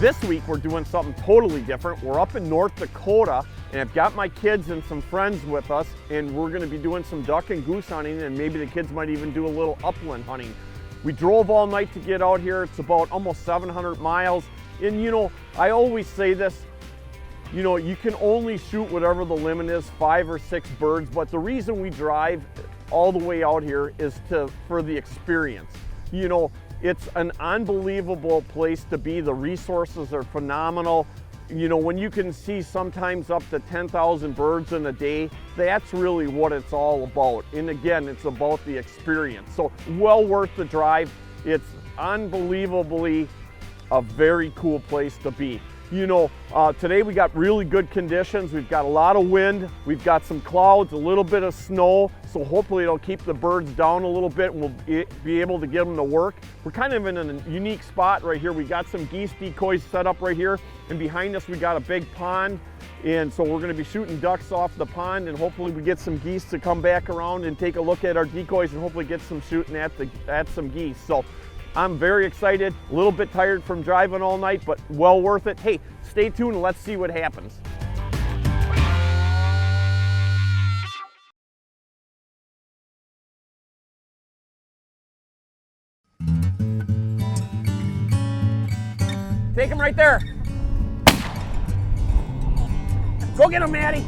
This week we're doing something totally different. We're up in North Dakota, and I've got my kids and some friends with us, and we're gonna be doing some duck and goose hunting, and maybe the kids might even do a little upland hunting. We drove all night to get out here. It's about almost 700 miles. And you know, I always say this, you know, you can only shoot whatever the limit is, 5 or 6 birds, but the reason we drive all the way out here is for the experience. You know, it's an unbelievable place to be. The resources are phenomenal. You know, when you can see sometimes up to 10,000 birds in a day, that's really what it's all about. And again, it's about the experience. So well worth the drive. It's unbelievably a very cool place to be. You know, today we got really good conditions. We've got a lot of wind. We've got some clouds, a little bit of snow. So hopefully it'll keep the birds down a little bit and we'll be able to get them to work. We're kind of in a unique spot right here. We got some geese decoys set up right here. And behind us, we got a big pond. And so we're gonna be shooting ducks off the pond, and hopefully we get some geese to come back around and take a look at our decoys and hopefully get some shooting at some geese. So I'm very excited, a little bit tired from driving all night, but well worth it. Hey, stay tuned and let's see what happens. Take him right there. Go get him, Maddie.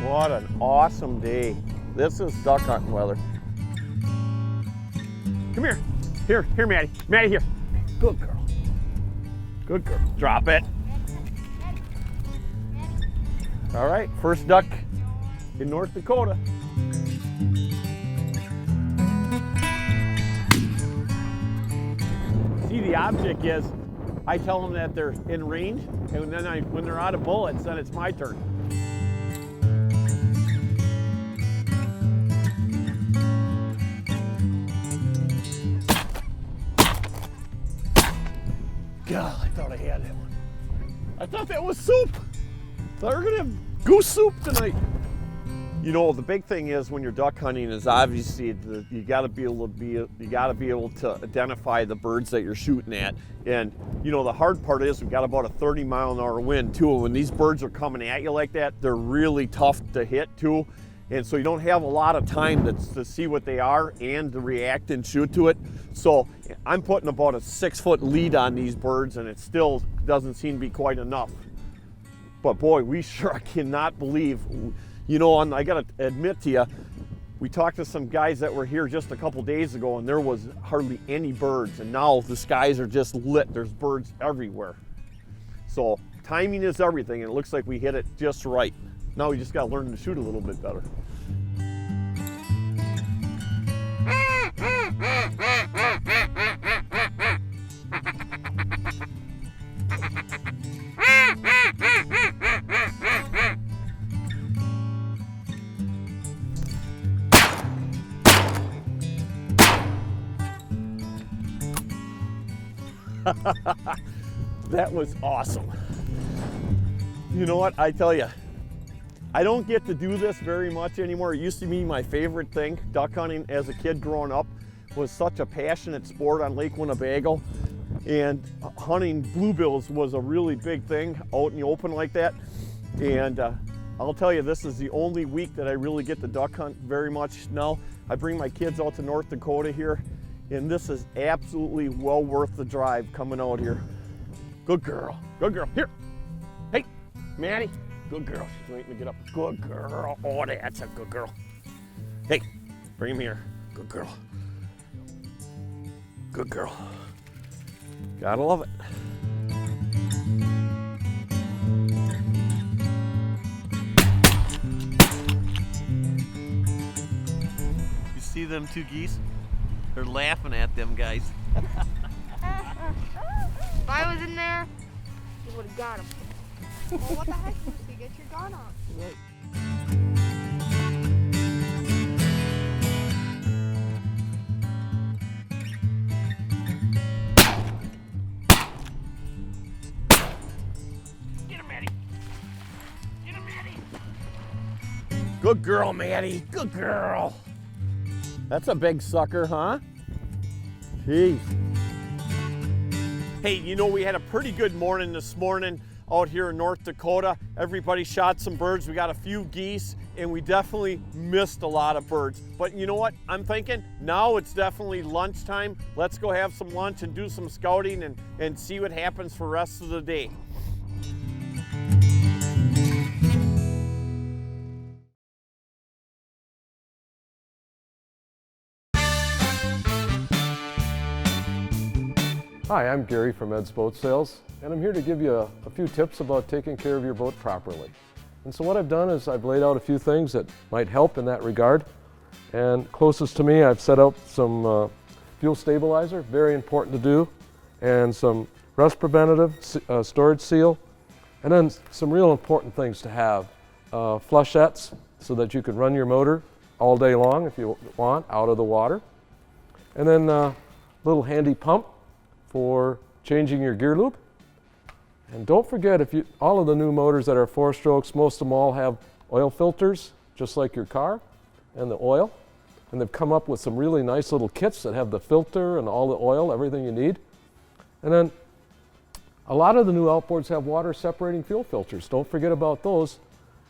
What an awesome day. This is duck hunting weather. Come here. Here, Maddie. Maddie, here. Good girl. Good girl. Drop it. All right, first duck in North Dakota. See, the object is, I tell them that they're in range, and then when they're out of bullets, then it's my turn. God, I thought I had that one. I thought that was soup. I thought we were gonna have goose soup tonight. You know, the big thing is when you're duck hunting is obviously you gotta be able to identify the birds that you're shooting at. And you know, the hard part is we've got about a 30-mile-an-hour wind too. And when these birds are coming at you like that, they're really tough to hit too. And so you don't have a lot of time to see what they are and to react and shoot to it. So I'm putting about a 6-foot lead on these birds, and it still doesn't seem to be quite enough. But boy, we sure cannot believe, you know, I gotta admit to you, we talked to some guys that were here just a couple days ago and there was hardly any birds, and now the skies are just lit. There's birds everywhere. So timing is everything, and it looks like we hit it just right. Now we just gotta learn to shoot a little bit better. That was awesome. You know what, I tell you, I don't get to do this very much anymore. It used to be my favorite thing. Duck hunting as a kid growing up was such a passionate sport on Lake Winnebago, and hunting bluebills was a really big thing out in the open like that. And I'll tell you, this is the only week that I really get to duck hunt very much now. I bring my kids out to North Dakota here, and this is absolutely well worth the drive coming out here. Good girl, good girl. Here, hey, Maddie. Good girl, she's waiting to get up. Good girl, oh, that's a good girl. Hey, bring him here. Good girl. Good girl. Gotta love it. You see them two geese? They're laughing at them guys. If I was in there, you would have got him. Well, what the heck, Lucy? Get your gun out. Right. Get him, Maddie. Get him, Maddie. Good girl, Maddie. Good girl. That's a big sucker, huh? Jeez. Hey, you know, we had a pretty good morning this morning out here in North Dakota. Everybody shot some birds. We got a few geese, and we definitely missed a lot of birds. But you know what? I'm thinking now it's definitely lunchtime. Let's go have some lunch and do some scouting and see what happens for the rest of the day. Hi, I'm Gary from Ed's Boat Sales, and I'm here to give you a few tips about taking care of your boat properly. And so what I've done is I've laid out a few things that might help in that regard. And closest to me, I've set up some fuel stabilizer, very important to do, and some rust preventative, storage seal, and then some real important things to have. Flushettes, so that you can run your motor all day long if you want, out of the water. And then a little handy pump for changing your gear loop. And don't forget, all of the new motors that are 4-strokes, most of them all have oil filters, just like your car, and the oil. And they've come up with some really nice little kits that have the filter and all the oil, everything you need. And then a lot of the new outboards have water separating fuel filters. Don't forget about those.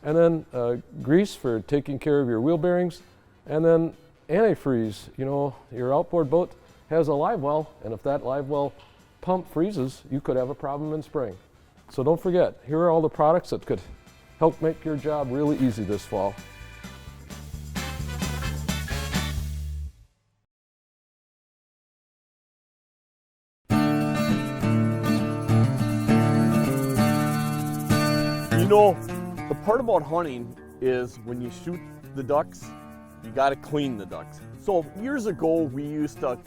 And then grease for taking care of your wheel bearings. And then antifreeze. You know, your outboard boat has a live well, and if that live well pump freezes, you could have a problem in spring. So don't forget, here are all the products that could help make your job really easy this fall. You know, the part about hunting is when you shoot the ducks, you got to clean the ducks. So years ago, we used to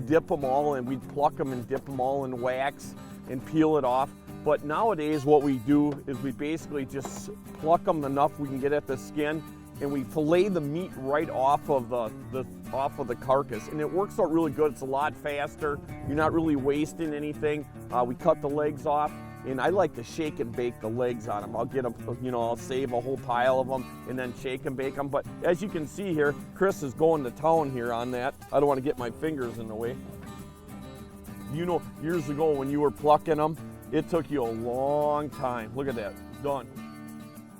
dip them all, and we'd pluck them and dip them all in wax and peel it off. But nowadays what we do is we basically just pluck them enough we can get at the skin, and we fillet the meat right off of the carcass, and it works out really good. It's a lot faster. You're not really wasting anything. We cut the legs off, and I like to shake and bake the legs on them. I'll get them, you know, I'll save a whole pile of them and then shake and bake them. But as you can see here, Chris is going to town here on that. I don't want to get my fingers in the way. You know, years ago when you were plucking them, it took you a long time. Look at that, done.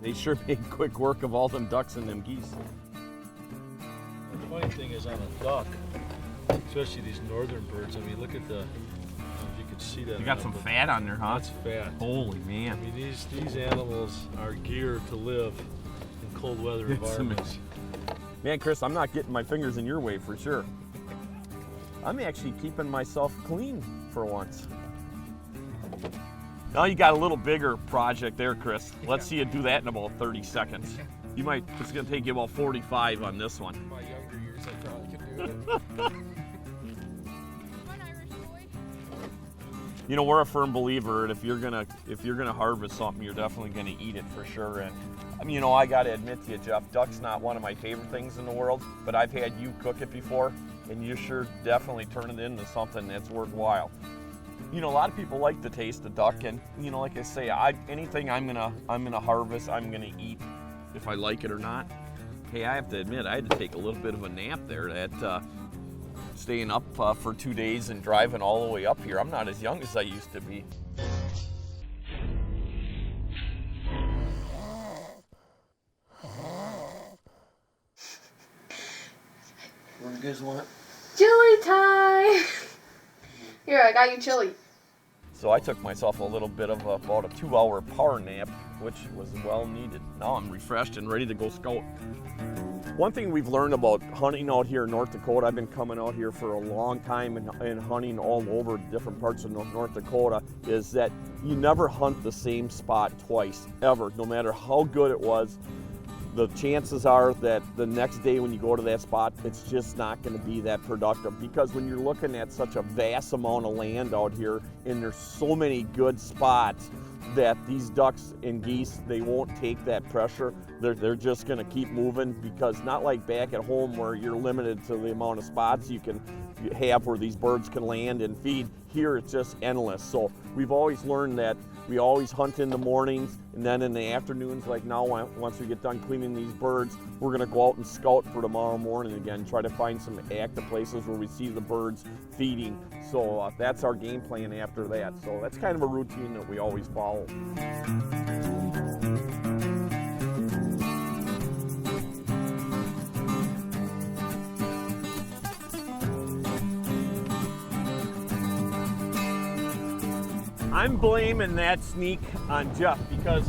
They sure made quick work of all them ducks and them geese. The funny thing is on a duck, especially these northern birds, I mean, look at the, if you can see that. You got some fat on there, huh? That's fat. Holy man. I mean, these animals are geared to live in cold weather environments. Man, Chris, I'm not getting my fingers in your way for sure. I'm actually keeping myself clean for once. Now you got a little bigger project there, Chris. Let's see you do that in about 30 seconds. It's gonna take you about 45 on this one. In my younger years, I probably could do it. You know, we're a firm believer, and if you're gonna harvest something, you're definitely gonna eat it for sure. And I mean, you know, I gotta admit to you, Jeff, duck's not one of my favorite things in the world, but I've had you cook it before, and you sure definitely turn it into something that's worthwhile. You know, a lot of people like the taste of duck, and you know, like I say, anything I'm gonna harvest, I'm gonna eat, if I like it or not. Hey, I have to admit, I had to take a little bit of a nap there. That staying up for 2 days and driving all the way up here. I'm not as young as I used to be. What do you guys want? Chili time! Here, I got you chili. So I took myself a little bit of about a 2-hour power nap, which was well needed. Now I'm refreshed and ready to go scout. One thing we've learned about hunting out here in North Dakota, I've been coming out here for a long time and hunting all over different parts of North Dakota, is that you never hunt the same spot twice, ever. No matter how good it was, the chances are that the next day when you go to that spot, it's just not going to be that productive, because when you're looking at such a vast amount of land out here and there's so many good spots, that these ducks and geese, they won't take that pressure. They're just going to keep moving, because not like back at home where you're limited to the amount of spots you can have where these birds can land and feed. Here it's just endless. So we've always learned that We always hunt in the mornings, and then in the afternoons, like now, once we get done cleaning these birds, we're gonna go out and scout for tomorrow morning again, try to find some active places where we see the birds feeding. So that's our game plan after that. So that's kind of a routine that we always follow. I'm blaming that sneak on Jeff because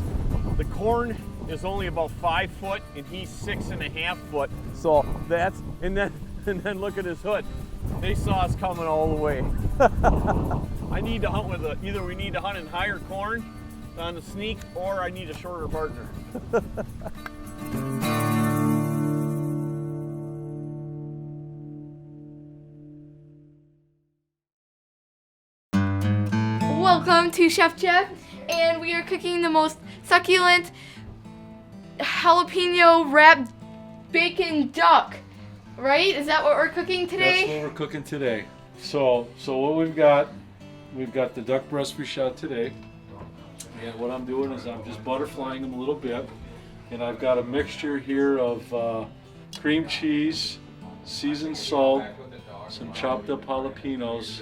the corn is only about 5 foot and he's 6.5 foot. So that's, and then look at his hood. They saw us coming all the way. I need to hunt with either we need to hunt in higher corn on the sneak, or I need a shorter partner. Welcome to Chef Jeff, and we are cooking the most succulent jalapeno wrapped bacon duck. Right? Is that what we're cooking today? That's what we're cooking today. So what we've got the duck breast we shot today, and what I'm doing is I'm just butterflying them a little bit, and I've got a mixture here of cream cheese, seasoned salt, some chopped up jalapenos,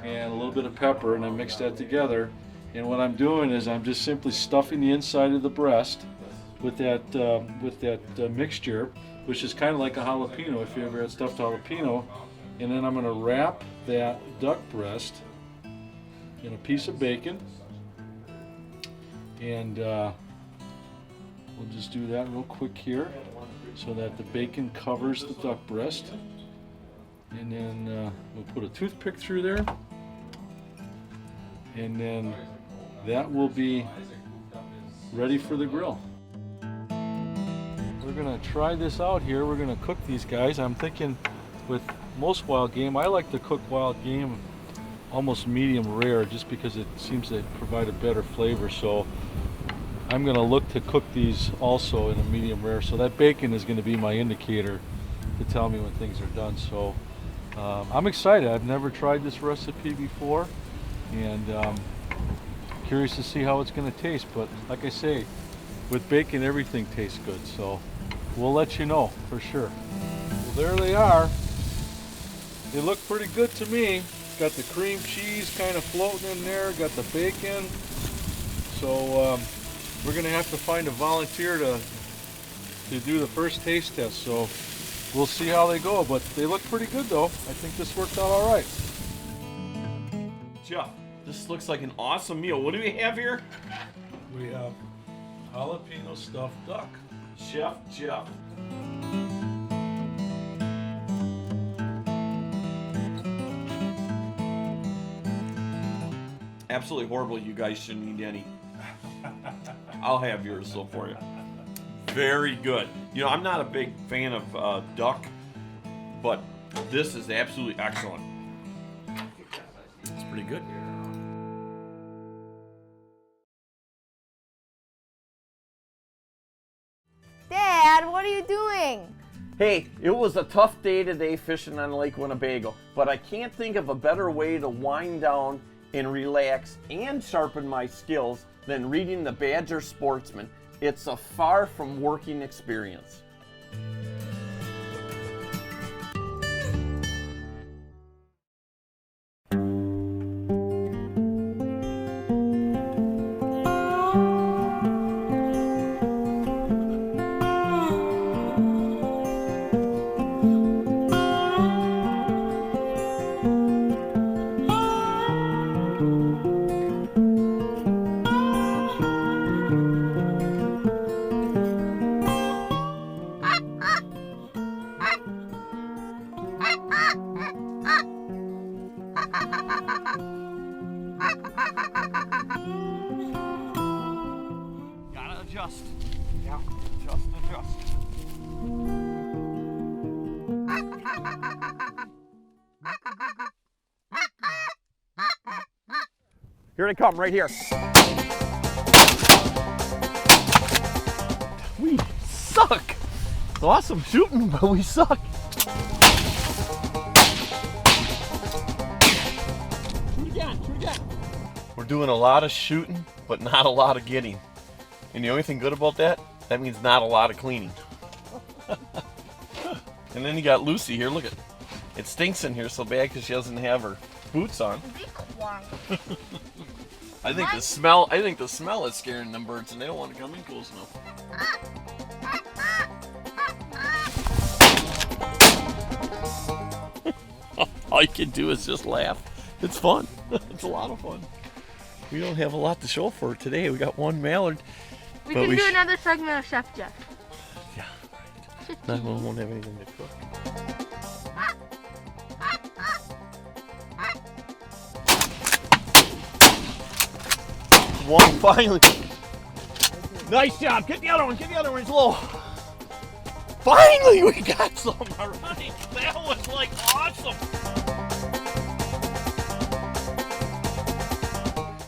and a little bit of pepper, and I mix that together. And what I'm doing is I'm just simply stuffing the inside of the breast with that mixture, which is kind of like a jalapeno if you ever had stuffed jalapeno. And then I'm going to wrap that duck breast in a piece of bacon, and we'll just do that real quick here so that the bacon covers the duck breast. And then we'll put a toothpick through there, and then that will be ready for the grill. We're gonna try this out here. We're gonna cook these guys. I'm thinking with most wild game, I like to cook wild game almost medium rare just because it seems to provide a better flavor. So I'm gonna look to cook these also in a medium rare. So that bacon is gonna be my indicator to tell me when things are done. So I'm excited. I've never tried this recipe before, and curious to see how it's going to taste. But like I say, with bacon everything tastes good, so we'll let you know for sure. Well, there they are. They look pretty good to me. Got the cream cheese kind of floating in there, got the bacon. So we're going to have to find a volunteer to do the first taste test. So we'll see how they go, but they look pretty good though. I think this worked out all right. Jeff, this looks like an awesome meal. What do we have here? We have jalapeno stuffed duck. Chef Jeff. Absolutely horrible. You guys shouldn't eat any. I'll have yours though for you. Very good. You know, I'm not a big fan of duck, but this is absolutely excellent. It's pretty good. Dad, what are you doing? Hey, it was a tough day today fishing on Lake Winnebago, but I can't think of a better way to wind down and relax and sharpen my skills than reading the Badger Sportsman. It's a far from working experience. Gotta adjust. Yeah, adjust. Here they come, right here. We suck. It's awesome shooting, but we suck. Shoot again. We're doing a lot of shooting but not a lot of getting. And the only thing good about that, that means not a lot of cleaning. And then you got Lucy here, look at it stinks in here so bad because she doesn't have her boots on. Be quiet. I think the smell is scaring them birds and they don't want to come in close enough. All you can do is just laugh. It's fun. It's a lot of fun. We don't have a lot to show for today. We got one mallard. We can do another segment of Chef Jeff. Yeah, right. That one won't have anything to cook. One finally. Nice job. Get the other one. Get the other one. It's low. Finally, we got some. All right. That was like awesome.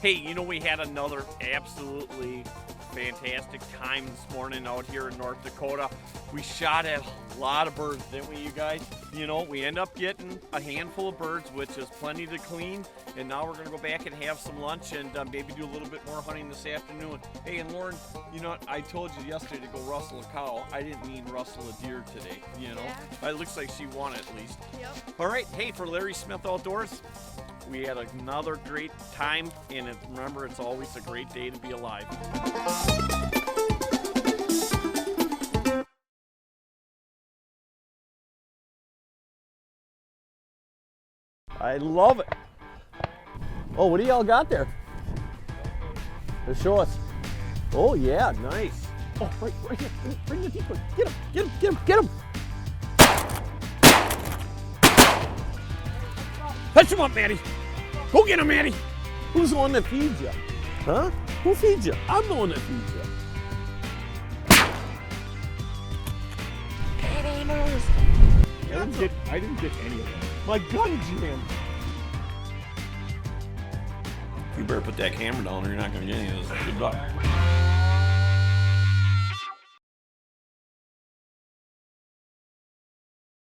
Hey, you know, we had another absolutely fantastic time this morning out here in North Dakota. We shot at a lot of birds, didn't we, you guys? You know, we end up getting a handful of birds, which is plenty to clean. And now we're going to go back and have some lunch and maybe do a little bit more hunting this afternoon. Hey, and Lauren, you know what? I told you yesterday to go rustle a cow. I didn't mean rustle a deer today, you know? Yeah. It looks like she won at least. Yep. All right, hey, for Larry Smith Outdoors, we had another great time, and remember, it's always a great day to be alive. I love it. Oh, what do y'all got there? Let's show us. Oh, yeah, nice. Oh, right here. Bring the deep one. Get him, get him, get him, get him. Fetch him up, Maddie. Go get him, Maddie. Who's the one that feeds you? Huh? Who feeds you? I'm the one that feeds you. I didn't get any of them. My gun jammed. You better put that camera down or you're not going to get any of this. Good luck.